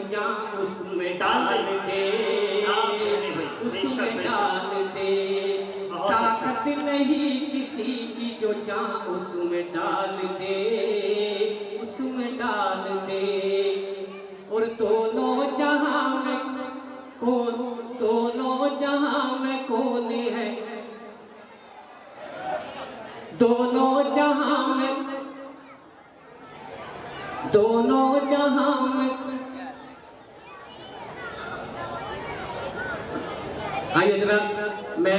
जान उसमें डाल दे, उसमें डाल दे। ताकत नहीं किसी की जो जान उसमें डाल दे, उसमें डाल दे। और दोनों जहां में कौन, दोनों जहां में कौन है, दोनों जहां में, दोनों जहां में। आइए जरा मैं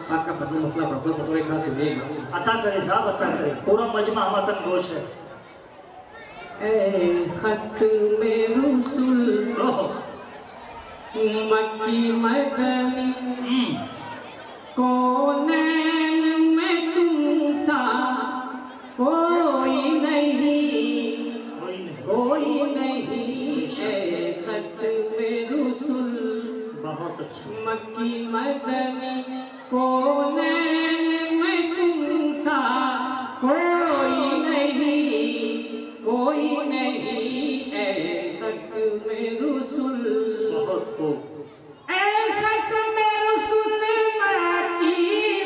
आपका पद्म मतलब पढ़ता हूँ, थोड़े खास सुनिएगा। अता करे साहब, अता करे, पूरा मजमा हमतन गोश है। ए खत में रसूल मक्की मदनी, कौनैन में तुम सा कोई नहीं, कोई नहीं। ए खत में रसूल बहुत अच्छा, मक्की मदनी, कौनैन में तुम सा कोई नहीं, कोई नहीं। ए खत में रसूल, बहुत खूब। ए खत में रसूल मक्की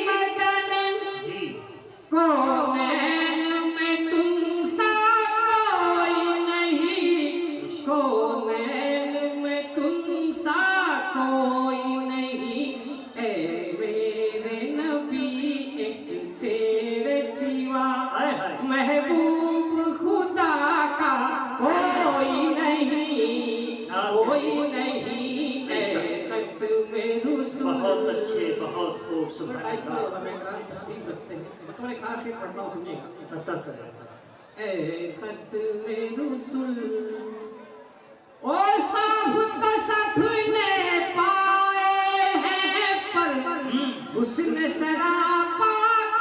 मदनी जी, कौनैन में तुम सा कोई नहीं, कौनैन में तुम सा कोई नहीं। ए मेरे नबी एक तेरे सिवा महबूब खुदा का कोई नहीं, कोई नहीं। ए खत में रसूल, बहुत अच्छे, बहुत खूब। सुभान अल्लाह। मैं तशरीफ रखते हैं, बतौर खास से पढ़ता हूँ, सुनिएगा। अता करे। ए खत में रसूल, ओ साफ तसफ ने पाए हैं पर हुस्न सरापा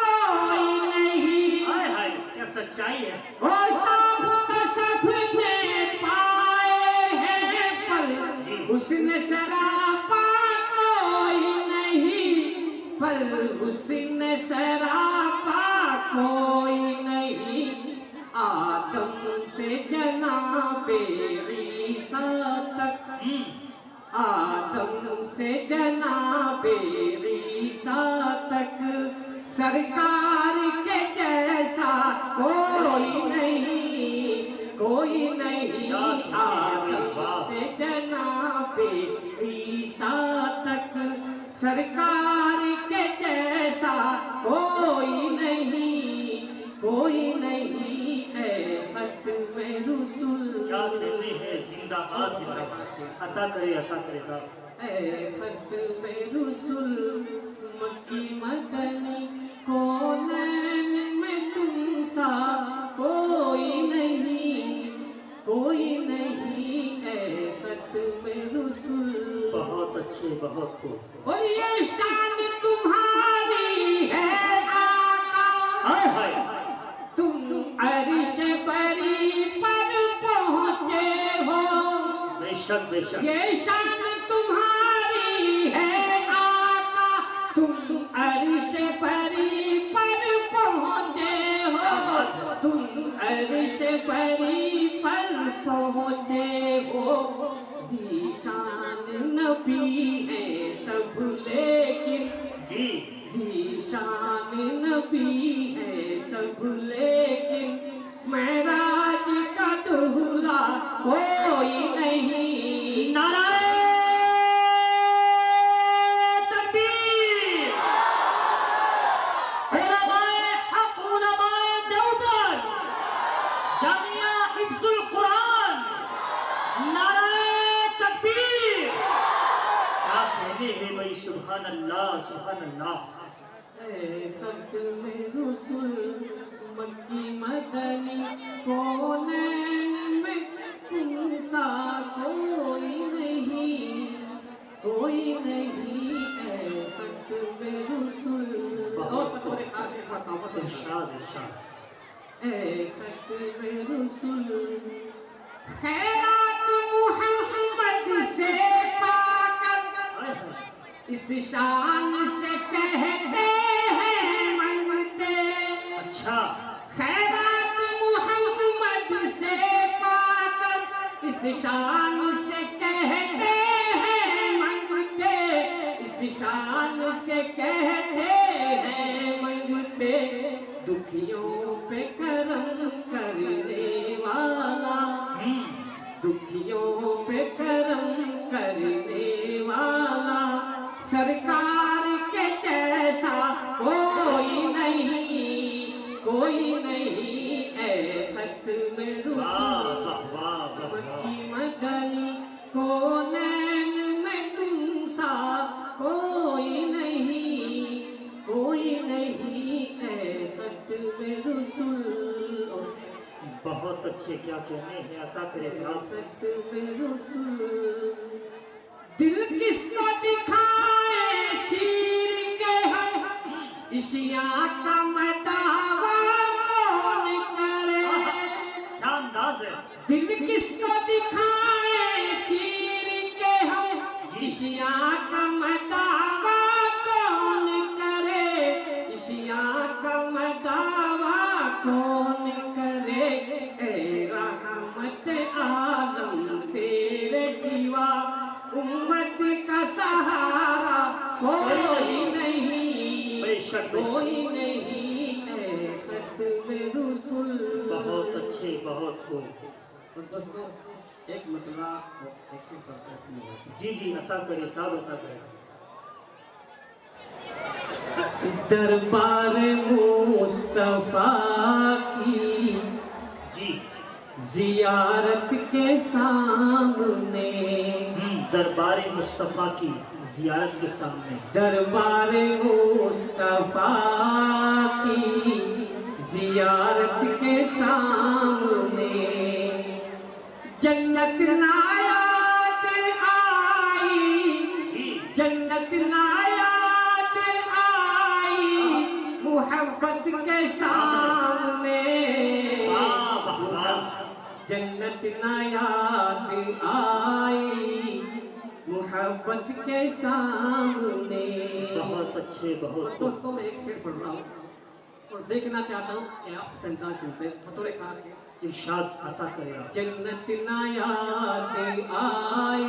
कोई नहीं। हाय हाय, क्या सच्चाई है। ओ साफ तसफ ने पाए हैं पर हुस्न सरापा कोई नहीं, पर हुस्न सरापा कोई नहीं। आदम से जनाबे ईसा तक, आदम से जनाबे ईसा तक सरकार के जैसा कोई नहीं, कोई नहीं। आदम से जनाबे ईसा तक सरकार के जैसा कोई नहीं, कोई नहीं। ए खत में रसूल, क्या कहते हैं, जिंदाबाद जिंदाबाद। अता करे साहब। ए खत में रसूल मक्की मदनी, कौनैन में तुम सा कोई नहीं, कोई नहीं। ए खत में रसूल, बहुत अच्छे, बहुत खूब। और ये शान तुम्हारी है आका, हाय हाय, तुम अर्श परी पर पहुँचे हो। बेशक बेशक। ये शान तुम्हारी है आका, तुम अर्श परी पर पहुँचे हो, तुम अर्श परी पर पहुँचे हो। ज़ीशान नबी है सब लेकिन, जी, ज़ीशान नबी है सब लेकिन महराज का दूल्हा कोई नहीं। नाराए तकबीर। उलमाए हक, उलमाए देवबंद, जामिया हिफ्जुल कुरान, नाराए तकबीर। क्या कहने हैं भाई, सुभान अल्लाह, सुभान अल्लाह। ए खत में रसूल मक्की मदनी, कौनैन में तुम सा कोई नहीं, कोई नहीं। ए खत में रसूल, और बतौर खास से पढ़ता हूँ, इरशाद इरशाद। ए खत में रसूल खैरात मुहम्मद से पाकर इस शान से कहते हैं मंगते। अच्छा, खैरात मुहम्मद से पाकर इस इस शान से कहते हैं मंगते, इस शान से कहते हैं मंगते, दुखियों पे करम करने वाला, दुखियों पे करम करने वाला, सरकार के जैसा कोई नहीं, कोई नहीं ऐ खत्म रसूल मक्की मदनी, कौनैन में तुम सा कोई नहीं, कोई नहीं ऐ खत्म रसूल। बहुत अच्छे, क्या कहने हैं, अता करे साहब। दिल किसको दिखाए चीर के हम, इशिया का मदावा कौन करे, क्या अंदाज है। दिल किसको दिखाए चीर के हम, इशिया का मदावा कौन करे, इशिया का मदावा कौन करे, ए रहमत आलम तेरे सिवा उम्मत का सहारा कोई नहीं, कोई नहीं ऐ खत्म रसूल। बहुत अच्छे, बहुत खूब। और दोस्तों एक मतला एक से पढ़कर जी जी, अता करे साहब, अता करे। दरबार मुस्तफा की जी जियारत के सामने, दरबार मुस्तफ़ा की जियारत के सामने, दरबार मुस्तफा की जियारत के सामने, जन्नत नायात आई, जन्नत नायात आई, मुहब्बत के सामने, जन्नत नायात आई, मुहब्बत के सामने। बहुत अच्छे, बहुत। दोस्तों मैं एक शेर पढ़ रहा हूँ और देखना चाहता हूँ कि आप संतान सुनते हैं थोड़े खास है। इरशाद अता करे। जन्नत नायात आई,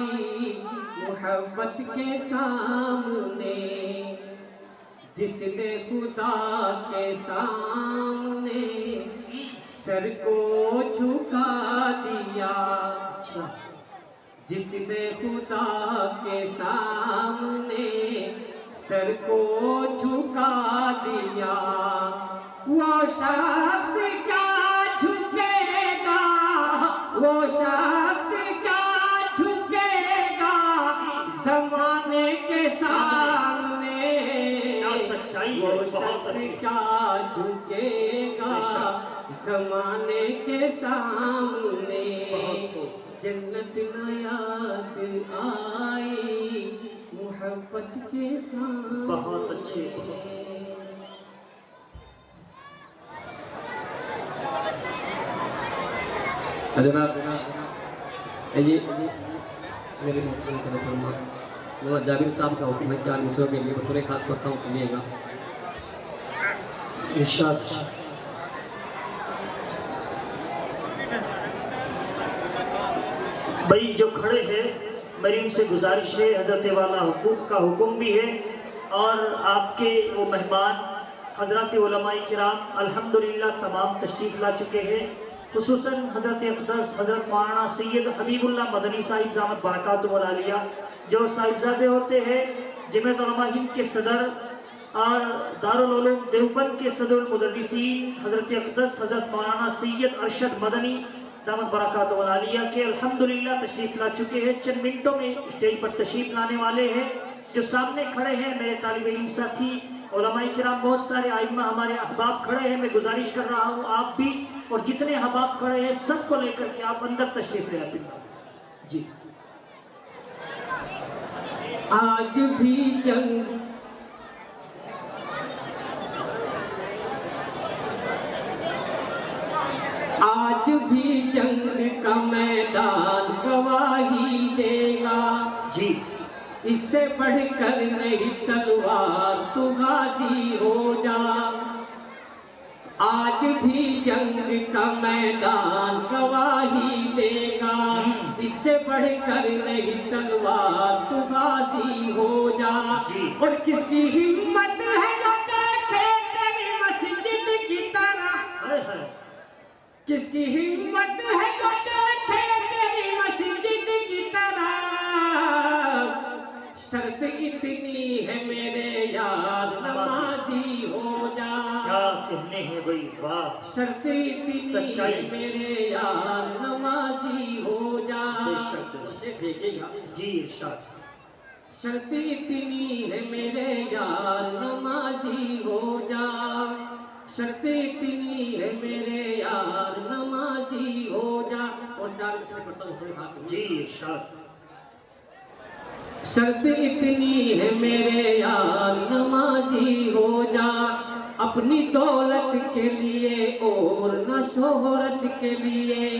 मुहब्बत के सामने, जिसने खुदा के सामने सर को झुका दिया, जिसने खुदा के सामने सर को झुका दिया, वो शख्स क्या झुकेगा, वो शख्स क्या झुकेगा ज़माने के सामने, वो शख्स क्या झुकेगा ज़माने के सामने, जन्नत नायात आई, मुहब्बत के सामने। बहुत अच्छे। जनाब ये मेरे मोहम्मद जाबिर साहब का हुक्म है 4 मिसरों के लिए बतौर खास पढ़ता हूँ, सुनिएगा। इरशाद। भाई जो खड़े हैं मेरी उनसे गुजारिश है, हजरत वाला हुकूक का हुक्म भी है और आपके वो मेहमान हजरत उलमाए किराम अल्हम्दुलिल्लाह तमाम तशरीफ़ ला चुके हैं, खुसूसन हजरत अक़दस हजरत मौलाना सैयद हबीबुल्लाह मदनी साहिब ज़ामत बरकातुहुल आलिया जो साहिबजादे होते हैं जमीयत उलमा हिंद के सदर और दारुल उलूम देवबंद के सदरुल मुदर्रिसीन हजरत अक़दस हजरत मौलाना सैयद अरशद मदनी दामत बरकातुहुल आलिया के अल्हम्दुलिल्लाह तशरीफ़ ला चुके हैं। चंद मिनटों में स्टेज पर तशरीफ़ लाने वाले हैं। जो सामने खड़े हैं मेरे तालिब इल्म साथी उलमाए किराम, बहुत सारे आइम्मा हमारे अहबाब खड़े हैं। मैं गुजारिश कर रहा हूँ आप भी और जितने अहबाब खड़े हैं सबको लेकर के आप अंदर तशरीफ़ ले आते जी। आज भी जंग आज भी जंग का मैदान गवाही देगा जी। इससे बढ़कर नहीं तलवार तू गाजी हो जा। आज भी जंग का मैदान गवाही देगा मुझसे बढ़कर नहीं तलवार तू गाजी हो जा। और किसकी हिम्मत है जो देखे तेरी मस्जिद की तरह, किसकी हिम्मत है जो देखे तेरी मस्जिद की तरह। शर्त इतनी है मेरे यार नमाजी हो जा। क्या कहने हैं भाई, वाह। शर्त इतनी है मेरे यार नमाजी हो जा। उसे देखेगा जी इरशाद। शर्त इतनी है मेरे यार नमाजी हो जा। शर्त इतनी है मेरे यार नमाजी हो जा। और चार से पढ़ता हूँ थोड़ी खास जी इरशाद। शर्त इतनी है मेरे यार नमाजी हो जा। अपनी दौलत के लिए और न शोहरत के लिए,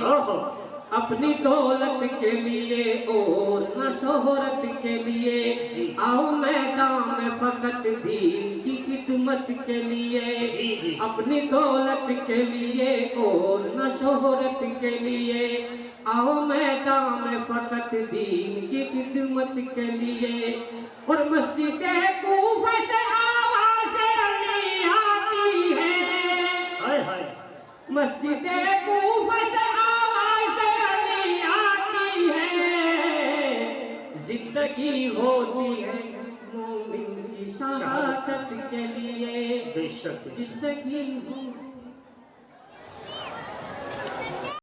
अपनी दौलत के लिए और न शोहरत के लिए। आओ मैदान में फकत दीन की खिदमत के लिए। अपनी दौलत के लिए और न शोहरत के लिए। आओ मैदान में फकत दीन की खिदमत के लिए। और मस्जिद कूफा से आवाज़ें अली आती है, मस्जिद कूफा से आवाज़ें अली आती है। जिंदगी होती है मोमिन की शहादत के लिए, बेशक जिंदगी